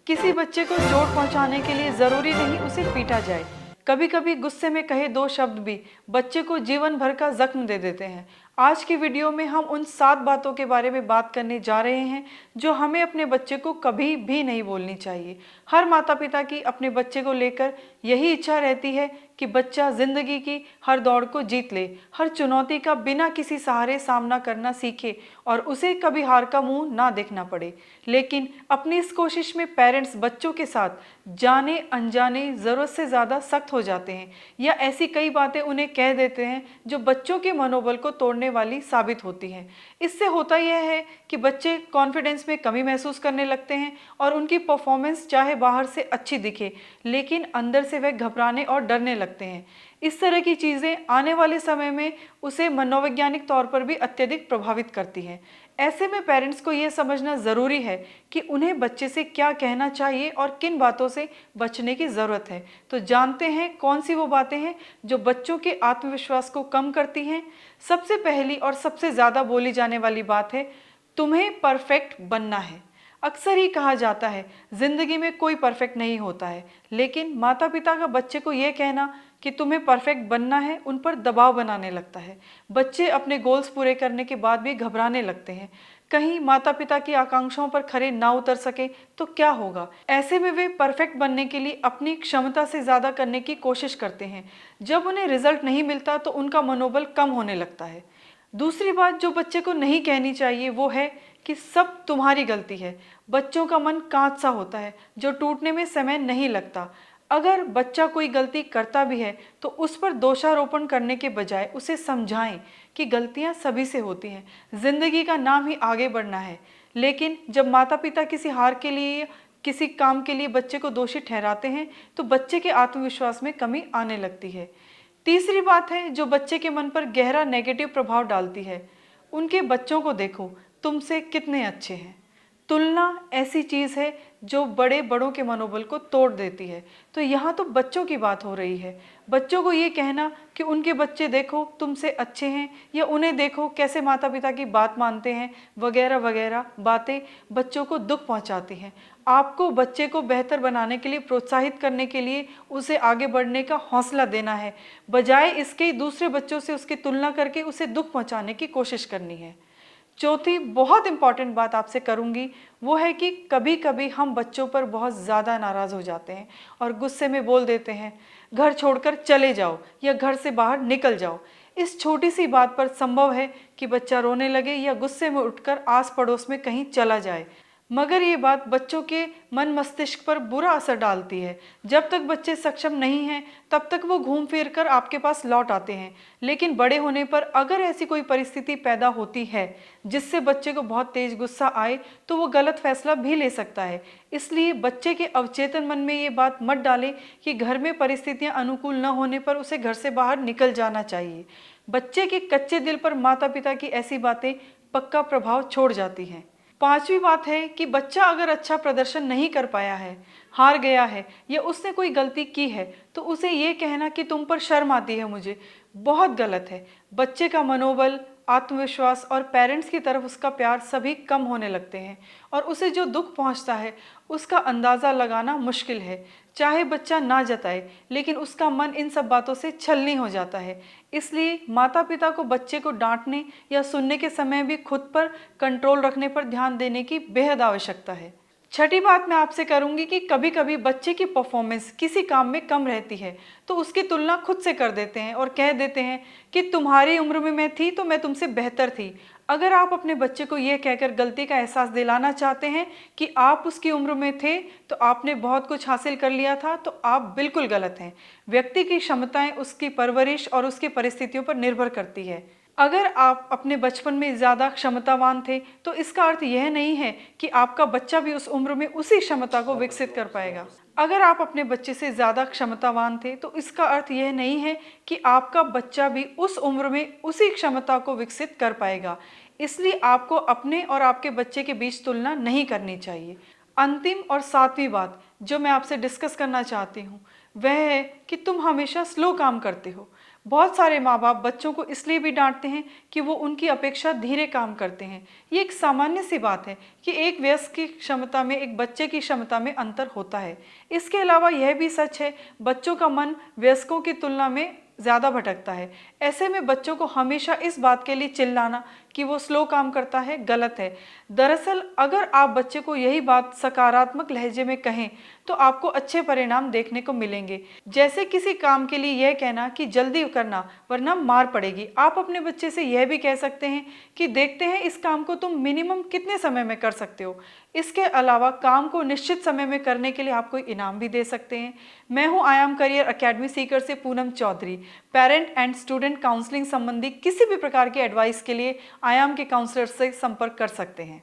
किसी बच्चे को चोट पहुंचाने के लिए जरूरी नहीं उसे पीटा जाए। कभी कभी गुस्से में कहे दो शब्द भी बच्चे को जीवन भर का जख्म दे देते हैं। आज की वीडियो में हम उन 7 बातों के बारे में बात करने जा रहे हैं जो हमें अपने बच्चे को कभी भी नहीं बोलनी चाहिए। हर माता पिता की अपने बच्चे को लेकर यही इच्छा रहती है कि बच्चा जिंदगी की हर दौड़ को जीत ले, हर चुनौती का बिना किसी सहारे सामना करना सीखे और उसे कभी हार का मुंह ना देखना पड़े। लेकिन अपनी इस कोशिश में पेरेंट्स बच्चों के साथ जाने अनजाने ज़रूरत से ज़्यादा सख्त हो जाते हैं या ऐसी कई बातें उन्हें कह देते हैं जो बच्चों के मनोबल को तोड़ने वाली साबित होती हैं। इससे होता यह है कि बच्चे कॉन्फिडेंस में कमी महसूस करने लगते हैं और उनकी परफॉर्मेंस चाहे बाहर से अच्छी दिखे लेकिन अंदर से वह घबराने और डरने लगते हैं। इस तरह की चीज़ें आने वाले समय में उसे मनोवैज्ञानिक तौर पर भी अत्यधिक प्रभावित करती हैं। ऐसे में पेरेंट्स को यह समझना ज़रूरी है कि उन्हें बच्चे से क्या कहना चाहिए और किन बातों से बचने की ज़रूरत है। तो जानते हैं कौन सी वो बातें हैं जो बच्चों के आत्मविश्वास को कम करती हैं। सबसे पहली और सबसे ज़्यादा बोली जाने वाली बात है, तुम्हें परफेक्ट बनना है। अक्सर ही कहा जाता है जिंदगी में कोई परफेक्ट नहीं होता है, लेकिन माता पिता का बच्चे को यह कहना कि तुम्हें परफेक्ट बनना है उन पर दबाव बनाने लगता है। बच्चे अपने गोल्स पूरे करने के बाद भी घबराने लगते हैं। कहीं माता पिता की आकांक्षाओं पर खरे ना उतर सके तो क्या होगा। ऐसे में वे परफेक्ट बनने के लिए अपनी क्षमता से ज़्यादा करने की कोशिश करते हैं। जब उन्हें रिजल्ट नहीं मिलता तो उनका मनोबल कम होने लगता है। दूसरी बात जो बच्चे को नहीं कहनी चाहिए वो है कि सब तुम्हारी गलती है। बच्चों का मन कांच सा होता है जो टूटने में समय नहीं लगता। अगर बच्चा कोई गलती करता भी है तो उस पर दोषारोपण करने के बजाय उसे समझाएं कि गलतियां सभी से होती हैं, जिंदगी का नाम ही आगे बढ़ना है। लेकिन जब माता पिता किसी हार के लिए या किसी काम के लिए बच्चे को दोषी ठहराते हैं तो बच्चे के आत्मविश्वास में कमी आने लगती है। तीसरी बात है जो बच्चे के मन पर गहरा नेगेटिव प्रभाव डालती है, उनके बच्चों को देखो तुमसे कितने अच्छे हैं। तुलना ऐसी चीज़ है जो बड़ों के मनोबल को तोड़ देती है। तो यहाँ तो बच्चों की बात हो रही है। बच्चों को ये कहना कि उनके बच्चे देखो तुमसे अच्छे हैं या उन्हें देखो कैसे माता पिता की बात मानते हैं, वगैरह वगैरह बातें बच्चों को दुख पहुँचाती हैं। आपको बच्चे को बेहतर बनाने के लिए प्रोत्साहित करने के लिए उसे आगे बढ़ने का हौसला देना है, बजाय इसके दूसरे बच्चों से उसकी तुलना करके उसे दुख पहुँचाने की कोशिश करनी है। चौथी बहुत इंपॉर्टेंट बात आपसे करूंगी वो है कि कभी कभी हम बच्चों पर बहुत ज़्यादा नाराज़ हो जाते हैं और गुस्से में बोल देते हैं घर छोड़कर चले जाओ या घर से बाहर निकल जाओ। इस छोटी सी बात पर संभव है कि बच्चा रोने लगे या गुस्से में उठकर आस पड़ोस में कहीं चला जाए, मगर ये बात बच्चों के मन मस्तिष्क पर बुरा असर डालती है। जब तक बच्चे सक्षम नहीं हैं तब तक वो घूम फिर कर आपके पास लौट आते हैं, लेकिन बड़े होने पर अगर ऐसी कोई परिस्थिति पैदा होती है जिससे बच्चे को बहुत तेज गुस्सा आए तो वो गलत फैसला भी ले सकता है। इसलिए बच्चे के अवचेतन मन में ये बात मत डालें कि घर में परिस्थितियां अनुकूल न होने पर उसे घर से बाहर निकल जाना चाहिए। बच्चे के कच्चे दिल पर माता पिता की ऐसी बातें पक्का प्रभाव छोड़ जाती हैं। पांचवी बात है कि बच्चा अगर अच्छा प्रदर्शन नहीं कर पाया है, हार गया है या उसने कोई गलती की है तो उसे ये कहना कि तुम पर शर्म आती है मुझे, बहुत गलत है। बच्चे का मनोबल, आत्मविश्वास और पेरेंट्स की तरफ उसका प्यार सभी कम होने लगते हैं और उसे जो दुख पहुंचता है उसका अंदाज़ा लगाना मुश्किल है। चाहे बच्चा ना जताए लेकिन उसका मन इन सब बातों से छलनी हो जाता है। इसलिए माता पिता को बच्चे को डांटने या सुनने के समय भी खुद पर कंट्रोल रखने पर ध्यान देने की बेहद आवश्यकता है। छठी बात मैं आपसे करूंगी कि कभी कभी बच्चे की परफॉर्मेंस किसी काम में कम रहती है तो उसकी तुलना खुद से कर देते हैं और कह देते हैं कि तुम्हारी उम्र में मैं थी तो मैं तुमसे बेहतर थी। अगर आप अपने बच्चे को यह कहकर गलती का एहसास दिलाना चाहते हैं कि आप उसकी उम्र में थे तो आपने बहुत कुछ हासिल कर लिया था, तो आप बिल्कुल गलत हैं। व्यक्ति की क्षमताएं उसकी परवरिश और उसकी परिस्थितियों पर निर्भर करती है। अगर आप अपने बचपन में ज़्यादा क्षमतावान थे तो इसका अर्थ यह नहीं है कि आपका बच्चा भी उस उम्र में उसी क्षमता को विकसित कर पाएगा। अगर आप अपने बच्चे से ज़्यादा क्षमतावान थे तो इसका अर्थ यह नहीं है कि आपका बच्चा भी उस उम्र में उसी क्षमता को विकसित कर पाएगा। इसलिए आपको अपने और आपके बच्चे के बीच तुलना नहीं करनी चाहिए। अंतिम और सातवीं बात जो मैं आपसे डिस्कस करना चाहती हूँ वह है कि तुम हमेशा स्लो काम करते हो। बहुत सारे माँ बाप बच्चों को इसलिए भी डांटते हैं कि वो उनकी अपेक्षा धीरे काम करते हैं। ये एक सामान्य सी बात है कि एक वयस्क की क्षमता में एक बच्चे की क्षमता में अंतर होता है। इसके अलावा यह भी सच है, बच्चों का मन वयस्कों की तुलना में ज़्यादा भटकता है। ऐसे में बच्चों को हमेशा इस बात के लिए चिल्लाना कि वो स्लो काम करता है गलत है। दरअसल अगर आप बच्चे को यही बात सकारात्मक लहजे में कहें तो आपको अच्छे परिणाम देखने को मिलेंगे। जैसे किसी काम के लिए यह कहना कि जल्दी करना वरना मार पड़ेगी। आप अपने बच्चे से यह भी कह सकते हैं कि देखते हैं इस काम को तुम मिनिमम कितने समय में कर सकते हो। इसके अलावा काम को निश्चित समय में करने के लिए आप कोई इनाम भी दे सकते हैं। मैं हूं आयाम करियर अकेडमी सीकर से Poonam Chaudhary. Parent and student counselling संबंधी किसी भी प्रकार की एडवाइस के लिए आयाम के काउंसलर से संपर्क कर सकते हैं।